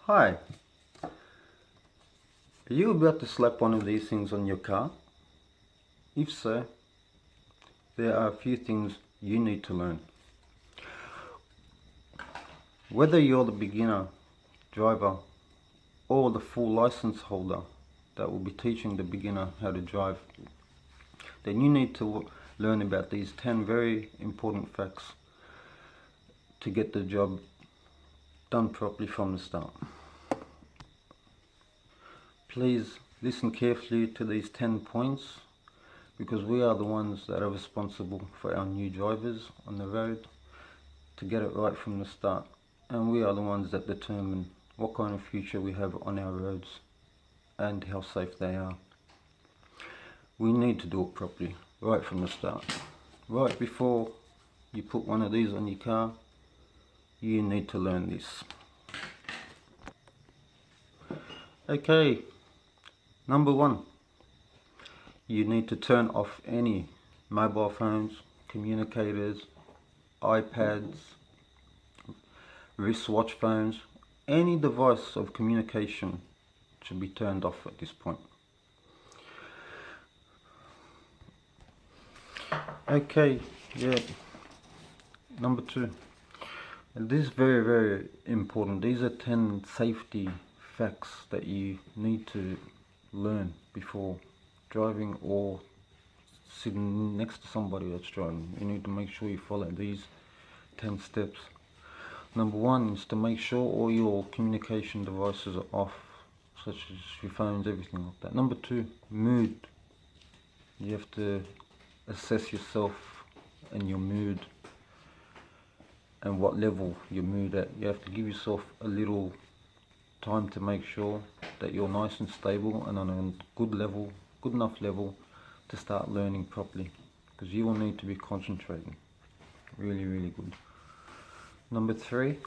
Hi, are you about to slap one of these things on your car? If so, there are a few things you need to learn. Whether you're the beginner driver or the full license holder that will be teaching the beginner how to drive, then you need to learn about these 10 very important facts to get the job done properly from the start. Please listen carefully to these 10 points, because we are the ones that are responsible for our new drivers on the road to get it right from the start, and we are the ones that determine what kind of future we have on our roads and how safe they are. We need to do it properly right from the start. Right before you put one of these on your car, you need to learn this. Okay, number one, you need to turn off any mobile phones, communicators, iPads, wristwatch phones. Any device of communication should be turned off at this point. Okay, yeah. Number two, and this is very important. These are 10 safety facts that you need to learn before driving or sitting next to somebody that's driving. You need to make sure you follow these 10 steps. Number one is to make sure all your communication devices are off, such as your phones, everything like that. Number two, mood. You have to assess yourself and your mood and what level your mood at. You have to give yourself a little time to make sure that you're nice and stable and on a good level, good enough level to start learning properly, because you will need to be concentrating really good. Number three,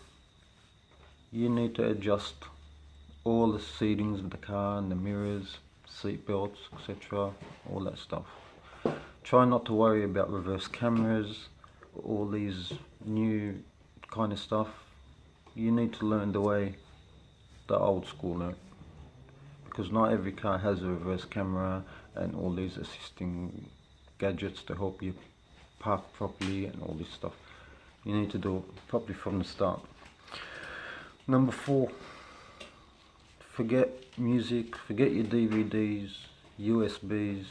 you need to adjust all the seatings of the car and the mirrors, seat belts, etc., all that stuff. Try not to worry about reverse cameras, all these new kind of stuff. You need to learn the way the old school learned, because not every car has a reverse camera and all these assisting gadgets to help you park properly and all this stuff. You need to do it properly from the start. Number four, forget music, forget your DVDs, USBs,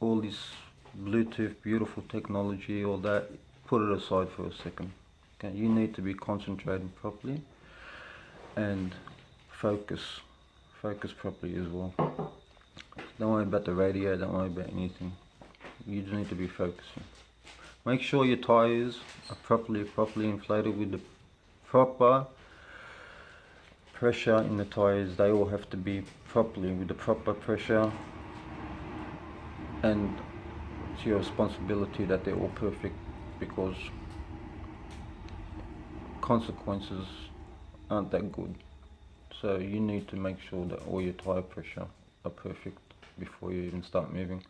all this Bluetooth beautiful technology, all that. Put it aside for a second. Okay, you need to be concentrating properly and focus properly as well. Don't worry about the radio, don't worry about anything. You just need to be focusing. Make sure your tires are properly inflated with the proper pressure in the tires. They all have to be properly with the proper pressure, and it's your responsibility that they're all perfect, because consequences aren't that good. So you need to make sure that all your tire pressure are perfect before you even start moving.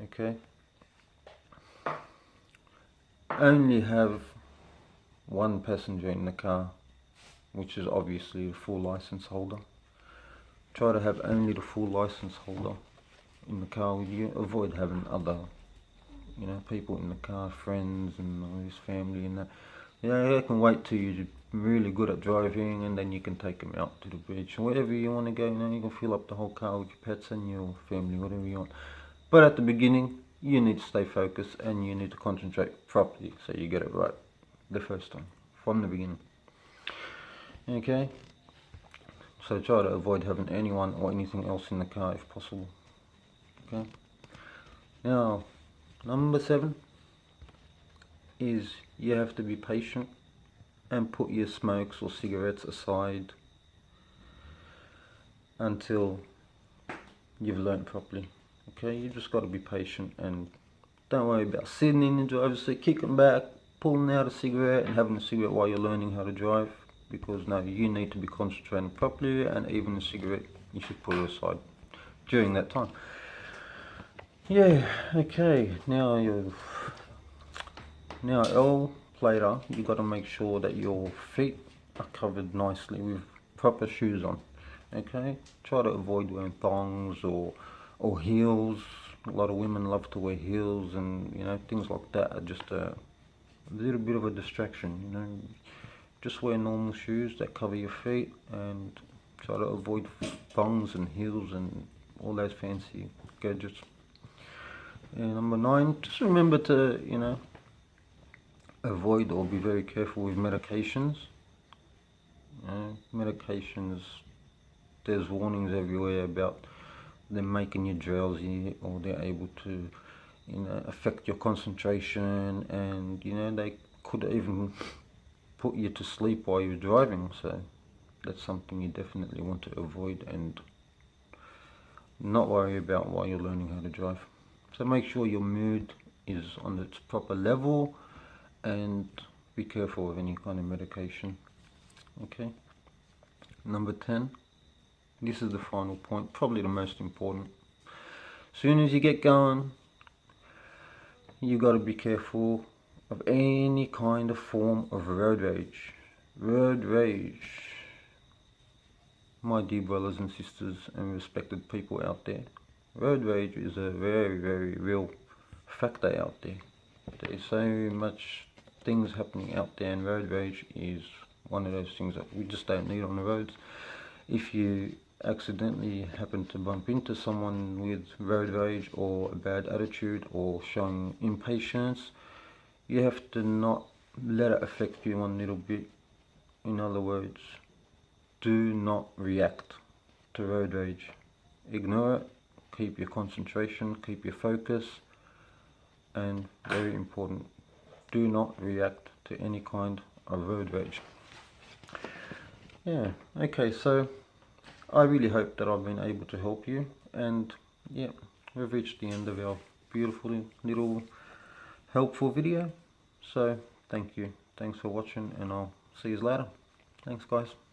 Okay, only have one passenger in the car, which is obviously the full license holder. Try to have only the full license holder in the car with you. Avoid having other, people in the car, friends and all his family and that. They can wait till you're really good at driving, and then you can take them out to the beach or wherever you want to go. You can fill up the whole car with your pets and your family, whatever you want. But at the beginning, you need to stay focused and you need to concentrate properly so you get it right the first time from the beginning. Okay, so try to avoid having anyone or anything else in the car if possible. Okay, now number 7 is you have to be patient and put your smokes or cigarettes aside until you've learned properly. Okay, you just got to be patient and don't worry about sitting in the driver's seat, kicking back, pulling out a cigarette and having a cigarette while you're learning how to drive, because no, you need to be concentrating properly, and even the cigarette you should put it aside during that time. Yeah, okay, now L plater, you got to make sure that your feet are covered nicely with proper shoes on. Okay, try to avoid wearing thongs or heels. A lot of women love to wear heels, and you know, things like that are just a little bit of a distraction. You know, just wear normal shoes that cover your feet, and try to avoid thongs and heels and all those fancy gadgets. And number 9, just remember to, you know, avoid or be very careful with medications. Medications, there's warnings everywhere about them making you drowsy, or they're able to, you know, affect your concentration, and you know, they could even put you to sleep while you're driving. So that's something you definitely want to avoid and not worry about while you're learning how to drive. So make sure your mood is on its proper level, and be careful with any kind of medication. Okay. Number 10, this is the final point, probably the most important. As soon as you get going, you got to be careful of any kind of form of road rage. Road rage, my dear brothers and sisters and respected people out there, road rage is a very, very real factor out there. There's so much things happening out there, and road rage is one of those things that we just don't need on the roads. If you accidentally happen to bump into someone with road rage or a bad attitude or showing impatience, you have to not let it affect you one little bit. In other words, do not react to road rage. Ignore it, keep your concentration, keep your focus, and very important, do not react to any kind of road rage. Yeah, okay, so I really hope that I've been able to help you, and yeah, we've reached the end of our beautiful little helpful video. So thank you, thanks for watching, and I'll see you later. Thanks guys.